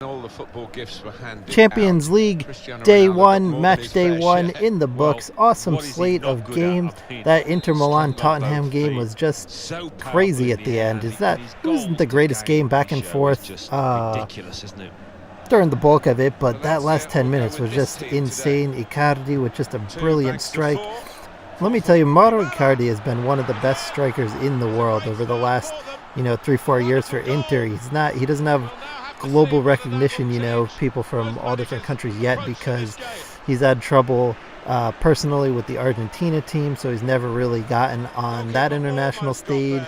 All the football gifts were handed Champions out. League day one, match day one in the books. Awesome slate of games. That Inter Milan Tottenham game was just crazy at the end. It wasn't the greatest game back and forth during the bulk of it, but that last 10 minutes was just insane. Icardi with just a brilliant strike. Let me tell you, Mauro Icardi has been one of the best strikers in the world over the last 3-4 years for Inter. He doesn't have global recognition, people from all different countries yet, because he's had trouble personally with the Argentina team, so he's never really gotten on that international stage.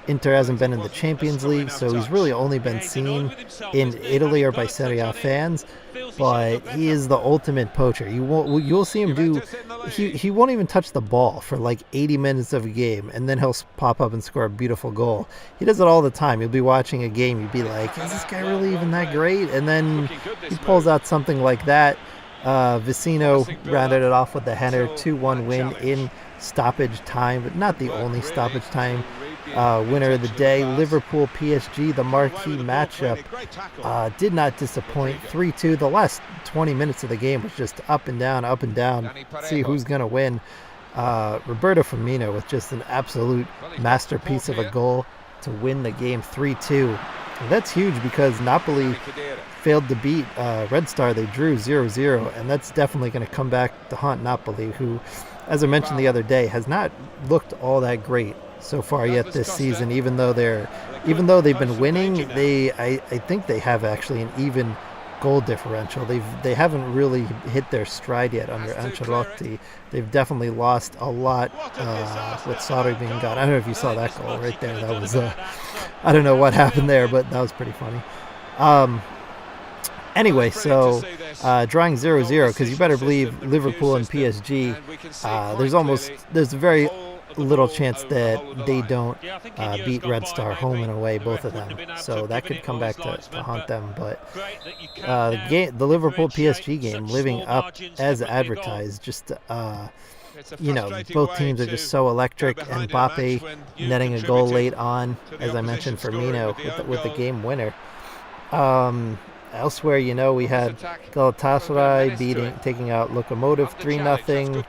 Inter hasn't been in the Champions League, so he's really only been seen in Italy or by Serie A fans. But he is the ultimate poacher. You'll see him do. He won't even touch the ball for like 80 minutes of a game, and then he'll pop up and score a beautiful goal. He does it all the time. You'll be watching a game, you'll be like, "Is this guy really even that great?" And then he pulls out something like that. Vecino rounded it off with the header, 2-1 win in stoppage time, but not the only stoppage time winner of the day. Liverpool PSG, the marquee matchup, did not disappoint. 3-2. The last 20 minutes of the game was just up and down. See who's going to win. Roberto Firmino with just an absolute masterpiece of a goal to win the game 3-2. That's huge because Napoli failed to beat Red Star. They drew 0-0, and that's definitely going to come back to haunt Napoli, who, as I mentioned the other day, has not looked all that great so far yet this season. Even though they've been winning, I think they have actually an even goal differential. They haven't really hit their stride yet under Ancelotti. They've definitely lost a lot with Sarri being gone. I don't know if you saw that goal right there. That was I don't know what happened there, but that was pretty funny. Anyway, so drawing 0-0, because you better believe Liverpool and PSG, there's a very little chance that they don't beat Red Star home and away, both of them. So that could come back to haunt them. But the Liverpool PSG game living up as advertised. Just both teams are just so electric. And Mbappe netting a goal late on, as I mentioned, Firmino with the game winner. Elsewhere, we had Galatasaray taking out Lokomotiv 3-0.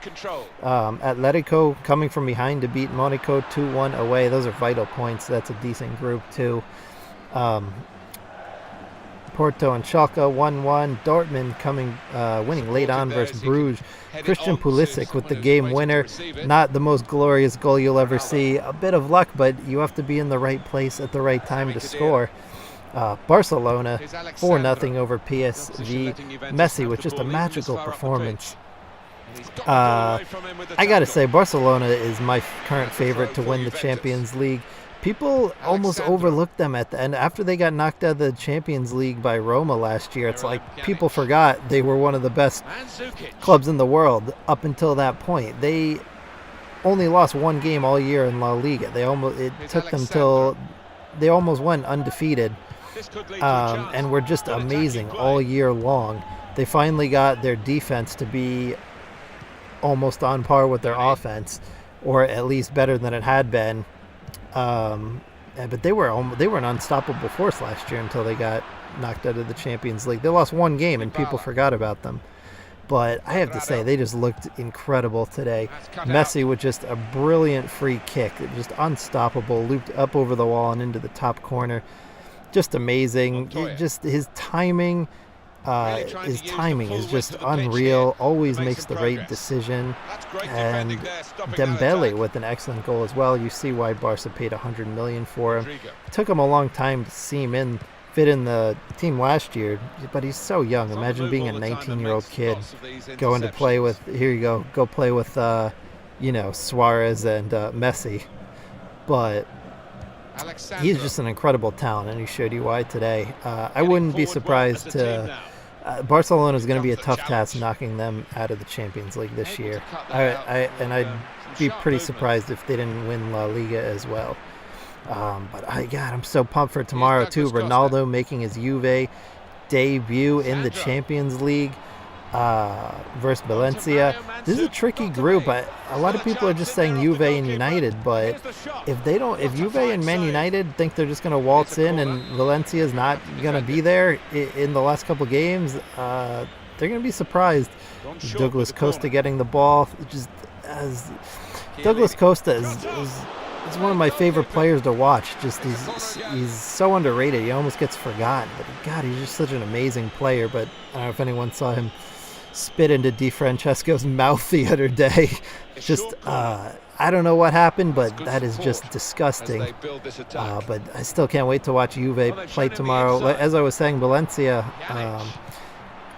Atletico coming from behind to beat Monaco 2-1 away. Those are vital points. That's a decent group too. Porto and Schalke 1-1. Dortmund winning late on versus Bruges. Christian Pulisic with the game winner. Not the most glorious goal you'll ever see. A bit of luck, but you have to be in the right place at the right time to score. Barcelona 4-0 over PSG. Messi with just a magical performance. I gotta say, Barcelona is my current favorite to win the Champions League. People almost overlooked them at the end after they got knocked out of the Champions League by Roma last year. It's like people forgot they were one of the best clubs in the world up until that point. They only lost one game all year in La Liga. It took them till they almost went undefeated. And were just amazing all year long. They finally got their defense to be almost on par with their offense, or at least better than it had been. But they were an unstoppable force last year until they got knocked out of the Champions League. They lost one game and people forgot about them. But I have to say, they just looked incredible today. Messi with just a brilliant free kick, just unstoppable, looped up over the wall and into the top corner. Just amazing. His timing is just unreal. Always makes the right decision. And Dembele with an excellent goal as well. You see why Barca paid $100 million for him. It took him a long time to see him fit in the team last year, but he's so young. Imagine being a 19-year-old kid going to play with. Here you go play with Suarez and Messi. But he's just an incredible talent, and he showed you why today. I wouldn't be surprised to. Barcelona is going to be a tough task knocking them out of the Champions League this year. I'd be pretty surprised if they didn't win La Liga as well. But I'm so pumped for tomorrow too. Ronaldo making his Juve debut in the Champions League. versus Valencia. This is a tricky group. A lot of people are just saying Juve and United, but if Juve and Man United think they're just going to waltz in and Valencia is not going to be there in the last couple games, they're going to be surprised. Douglas Costa getting the ball. Douglas Costa is one of my favorite players to watch. Just he's so underrated. He almost gets forgotten. But God, he's just such an amazing player. But I don't know if anyone saw him spit into Di Francesco's mouth the other day. Just I don't know what happened, but that is just disgusting. But I still can't wait to watch Juve play tomorrow. As I was saying, Valencia.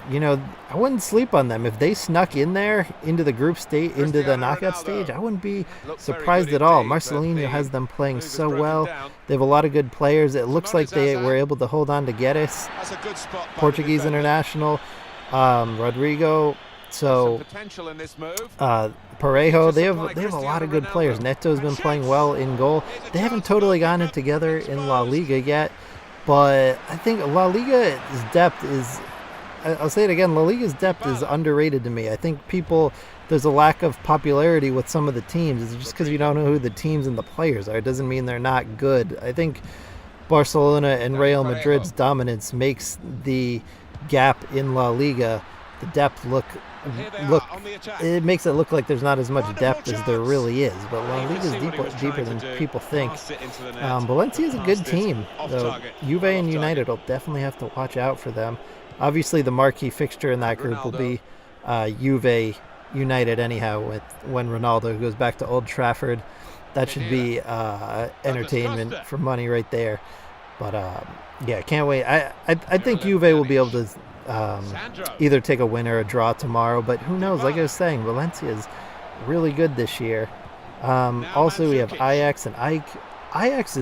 I wouldn't sleep on them. If they snuck in there into the group stage, into the knockout stage, I wouldn't be surprised at all. Marcelinho has them playing so well. They have a lot of good players. It looks like they were able to hold on to Guedes, Portuguese international, Rodrigo. So Parejo, they have a lot of good players. Neto's been playing well in goal. They haven't totally gotten it together in La Liga yet, but I think La Liga's depth is. I'll say it again, La Liga's depth is underrated to me. I think there's a lack of popularity with some of the teams. It's just because you don't know who the teams and the players are. It doesn't mean they're not good. I think Barcelona and Real Madrid's dominance makes the gap in La Liga, the depth it makes it look like there's not as much depth as there really is. But La Liga's deeper than people think. Valencia's a good team, though. Juve and United will definitely have to watch out for them. Obviously, the marquee fixture in that group will be Juve United anyhow, when Ronaldo goes back to Old Trafford. That should be entertainment for money right there. But, can't wait. I think Juve will be able to either take a win or a draw tomorrow, but who knows? Like I was saying, Valencia is really good this year. Also, we have Ajax and Ike. Ajax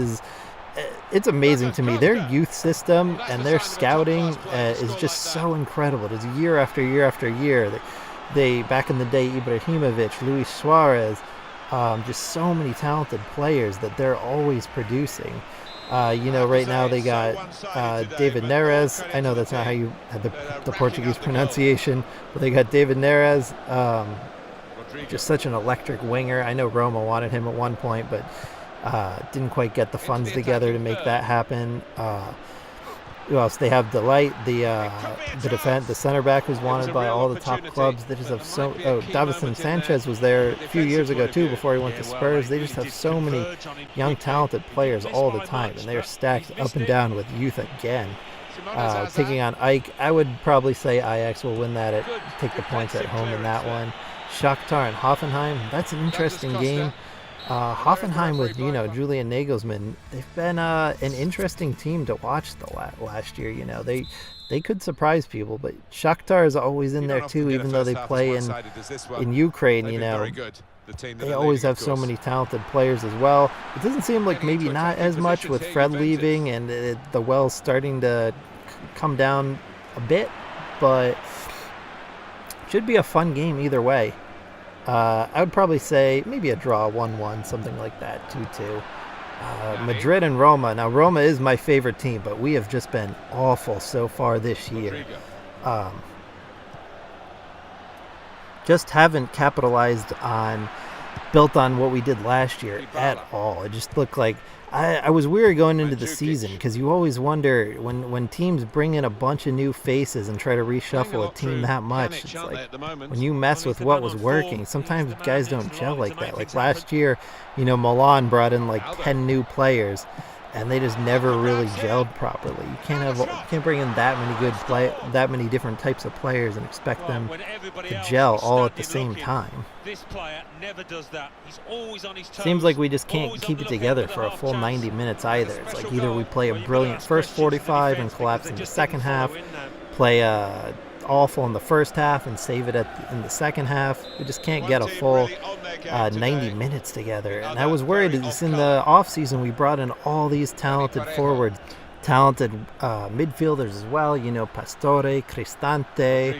it's amazing to me. Their youth system and their scouting is just so incredible. It's year after year after year. They back in the day, Ibrahimovic, Luis Suarez, just so many talented players that they're always producing. Right now they got David Neres. I know that's not how you had the Portuguese pronunciation, but they got David Neres, just such an electric winger. I know Roma wanted him at one point, but didn't quite get the funds together to make that happen. Who else? They have Delight, the center back who's wanted by all the top clubs. They just have Davison Sanchez was there a few years ago too before he went to Spurs. They just have so many young talented players all the time, and they're stacked up and down with youth again. Taking on Ike, I would probably say Ajax will win that. Take the points at home in that one. Shakhtar and Hoffenheim, that's an interesting game. Hoffenheim with Julian Nagelsmann, they've been an interesting team to watch the last year. They could surprise people, but Shakhtar is always in there too, even though they play in Ukraine. They always have so many talented players as well. It doesn't seem like maybe not as much with Fred leaving and the Wells starting to come down a bit, but should be a fun game either way. I would probably say maybe a draw, 1-1, something like that, 2-2. Madrid and Roma. Now, Roma is my favorite team, but we have just been awful so far this year. Just haven't built on what we did last year at all. It just looked like I was weary going into the season because you always wonder when teams bring in a bunch of new faces and try to reshuffle a team that much. It's like when you mess with what was working, sometimes guys don't gel like that. Like last year, Milan brought in like 10 new players, and they just never really gelled properly. You can't bring in that many different types of players and expect them to gel all at the same time. Seems like we just can't keep it together for a full 90 minutes either. It's like either we play a brilliant first 45 and collapse in the second half, play awful in the first half and save it in the second half. We just can't get a full 90 minutes together. And I was worried because in the offseason we brought in all these talented forwards, talented midfielders as well, Pastore, Cristante,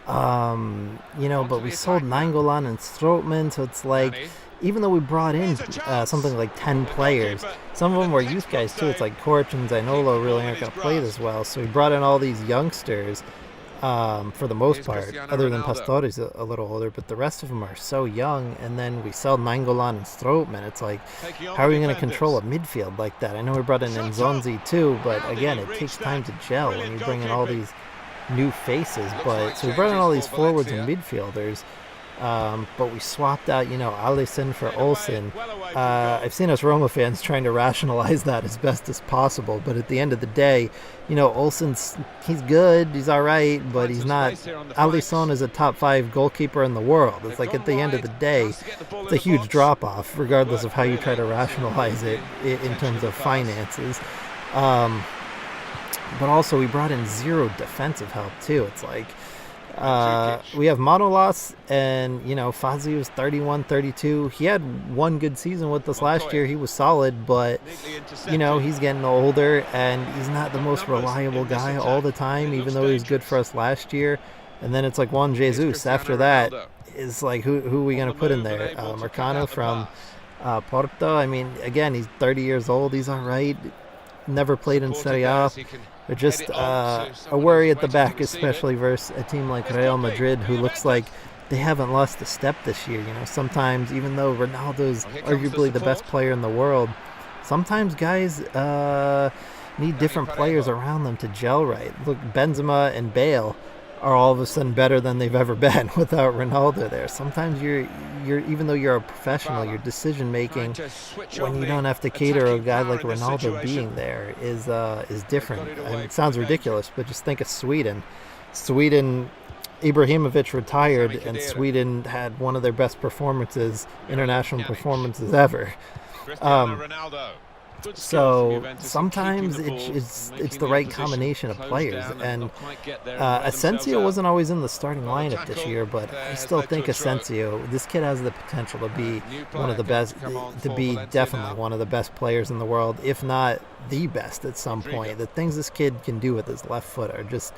but we sold Nainggolan and Strootman, so it's like even though we brought in something like 10 players, some of them were youth guys too. It's like Korch and Zainolo really aren't going to play this well, so we brought in all these youngsters, for the most part, other than Pastore's a little older, but the rest of them are so young. And then we sell Nainggolan and Strootman. It's like, how are we going to control a midfield like that? I know we brought in Nzonzi too, but again, it takes time to gel when you bring in all these new faces. But so we brought in all these forwards and midfielders. But we swapped out, Alisson for Olsen. I've seen us Roma fans trying to rationalize that as best as possible, but at the end of the day, he's good, he's all right, but he's not. Alisson is a top 5 goalkeeper in the world. It's like at the end of the day, it's a huge drop-off, regardless of how you try to rationalize it in terms of finances. But also, we brought in 0 defensive help, too. It's like, we have Manolas, and Fazio was 31, 32. He had one good season with us last year. He was solid, but he's getting older, and he's not the most reliable guy all the time, even though he was good for us last year. And then it's like Juan Jesus. After that, is like who are we going to put in there? Mercano from Porto. I mean, again, he's 30 years old. He's all right. Never played in Serie A. They're just a worry at the back, especially versus a team like Real Madrid, who looks like they haven't lost a step this year. Sometimes, even though Ronaldo's arguably the best player in the world, sometimes guys need different players around them to gel right. Look, Benzema and Bale are all of a sudden better than they've ever been without Ronaldo there. Sometimes you're even though you're a professional, your decision making when you don't have to cater a guy like Ronaldo being there is different. I mean, it sounds ridiculous, but just think of Sweden. Ibrahimovic retired, and Sweden had one of their best international performances ever. So sometimes it's the right combination of players, and Asensio wasn't always in the starting lineup this year, but I still think this kid has the potential to be one of the best, to be definitely one of the best players in the world, if not the best at some point. The things this kid can do with his left foot are just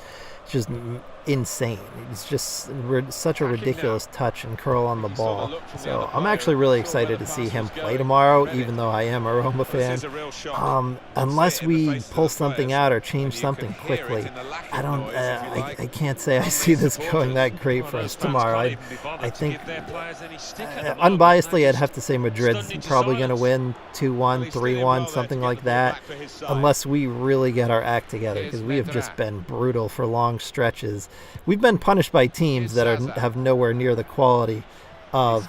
insane. It's just such a ridiculous touch and curl on the ball. So I'm actually really excited to see him play tomorrow, even though I am a Roma fan. Unless we pull something out or change something quickly, I can't say I see this going that great for us tomorrow. I think, unbiasedly, I'd have to say Madrid's probably going to win 2-1, 3-1, something like that, unless we really get our act together, because we have just been brutal for long stretches. We've been punished by teams that have nowhere near the quality of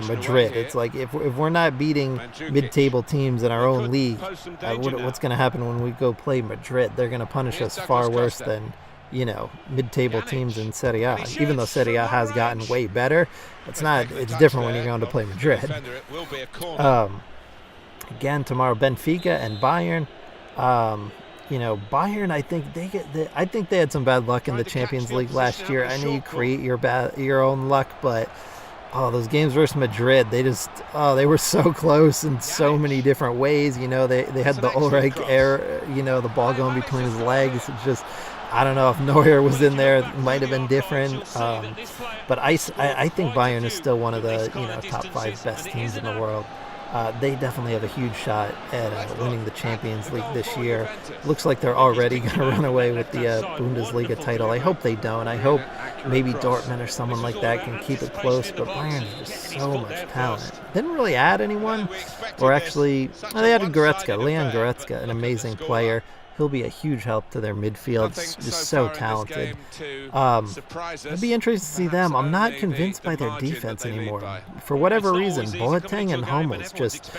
Madrid. It's like if we're not beating mid-table teams in our own league, what's going to happen when we go play Madrid? They're going to punish us far worse than mid-table teams in Serie A. Even though Serie A has gotten way better, it's different when you're going to play Madrid. Again tomorrow, Benfica and Bayern. Bayern, I think they had some bad luck in the Champions League last year. I know you create your own luck, but those games versus Madrid, they were so close in so many different ways. They had the Ulreich error, the ball going between his legs. It's just, I don't know if Neuer was in there, it might have been different. But I think Bayern is still one of the top 5 best teams in the world. They definitely have a huge shot at winning the Champions League this year. Looks like they're already going to run away with the Bundesliga title. I hope they don't. I hope maybe Dortmund or someone like that can keep it close, but Bayern is just so much talent. Didn't really add anyone, or actually, they added Leon Goretzka, an amazing player. He'll be a huge help to their midfield. Just so talented. It'd be interesting to see them. I'm not convinced by their defense anymore. For whatever reason, Boateng and Hummels just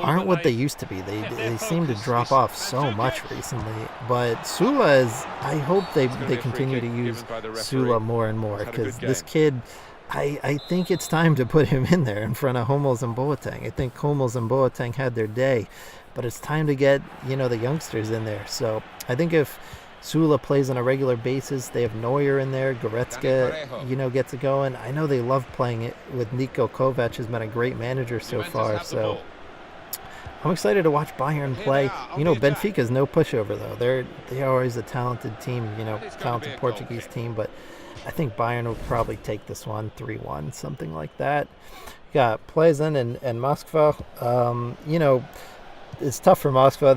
aren't what they used to be. They seem to drop off so much recently. But Sula I hope they continue to use Sula more and more, because this kid, I think it's time to put him in there in front of Hummels and Boateng. I think Hummels and Boateng had their day, but it's time to get the youngsters in there. So I think if Sula plays on a regular basis, they have Neuer in there, Goretzka gets it going. I know they love playing it with Niko Kovac, has been a great manager so far. So I'm excited to watch Bayern play. Benfica's no pushover though. They're always a talented team, talented Portuguese team, but I think Bayern will probably take this one 3-1, something like that. Got Plzeň and Moskva. It's tough for Moskva.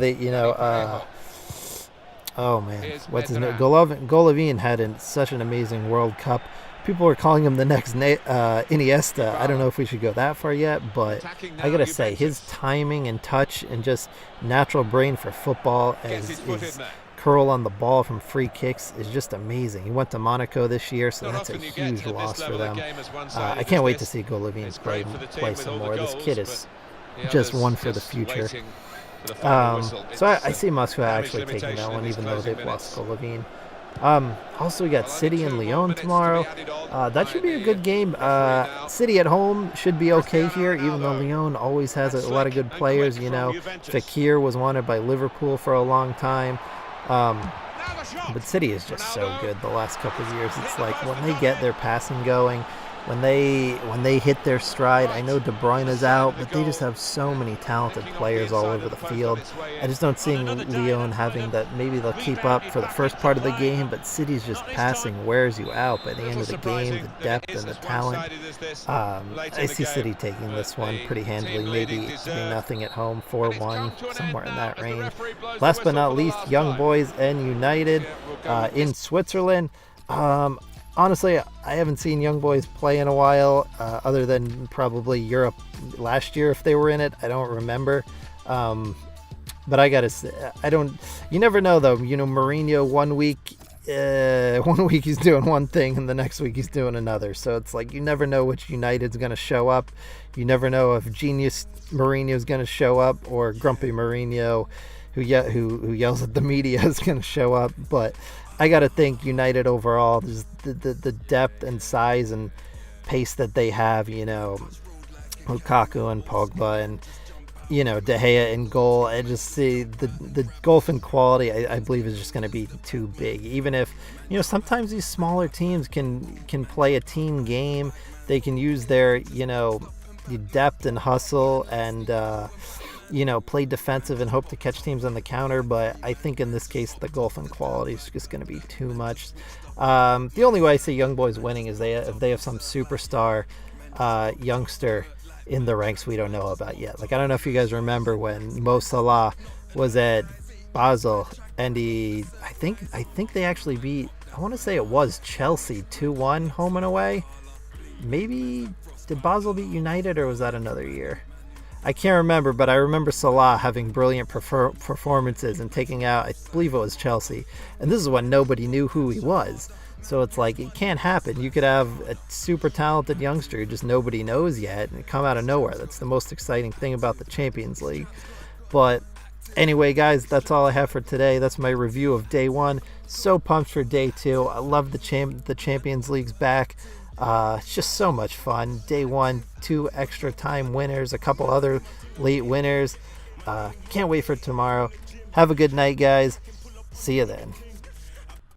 Oh man, Here's what's his name? Medran. Golovin had such an amazing World Cup. People were calling him the next Iniesta. I don't know if we should go that far yet, but I gotta say, his timing and touch and just natural brain for football, as his curl on the ball from free kicks is just amazing. He went to Monaco this year, so that's a huge loss for them. I can't wait to see Golovin play some more. This kid is just one for the future. So I see Moscow actually taking that one, even though they've lost Golovin. Also, we got City and Lyon tomorrow. That should be a good game. City at home should be okay here, even though Lyon always has a lot of good players. You know, Fekir was wanted by Liverpool for a long time. But City is just so good the last couple of years. It's like when they get their passing going, when they hit their stride. I know De Bruyne is out, but they just have so many talented players all over the field. I just don't see Lyon having that. Maybe they'll keep up for the first part of the game, but City's just passing wears you out by the end of the game. The depth and the talent. I see City taking this one pretty handily, maybe 3-0 at home, 4-1, somewhere in that range. Last but not least, Young Boys and United in Switzerland. Honestly, I haven't seen Young Boys play in a while, other than probably Europe last year if they were in it. I don't remember. But I gotta say, you never know though. You know, Mourinho one week he's doing one thing and the next week he's doing another. So it's like you never know which United's gonna show up. You never know if genius Mourinho's gonna show up or grumpy Mourinho who yells at the media is gonna show up. But I got to think United overall, the depth and size and pace that they have, you know, Lukaku and Pogba and, you know, De Gea in goal. I just see the gulf in quality, I believe, is just going to be too big. Even if, you know, sometimes these smaller teams can play a team game. They can use their, you know, depth and hustle and, you know, play defensive and hope to catch teams on the counter, but I think in this case the gulf in quality is just going to be too much. The only way I see Young Boys winning is if they have some superstar youngster in the ranks we don't know about yet. Like, I don't know if you guys remember when Mo Salah was at Basel and I think they actually beat, I want to say it was Chelsea 2-1 home and away. Maybe did Basel beat United or was that another year? I can't remember, but I remember Salah having brilliant performances and taking out, I believe it was Chelsea. And this is when nobody knew who he was. So it's like, it can't happen. You could have a super talented youngster who just nobody knows yet and come out of nowhere. That's the most exciting thing about the Champions League. But anyway, guys, that's all I have for today. That's my review of day one. So pumped for day two. I love the Champions League's back. It's just so much fun. Day one, 2 extra time winners, a couple other late winners. Can't wait for tomorrow. Have a good night, guys. See you then.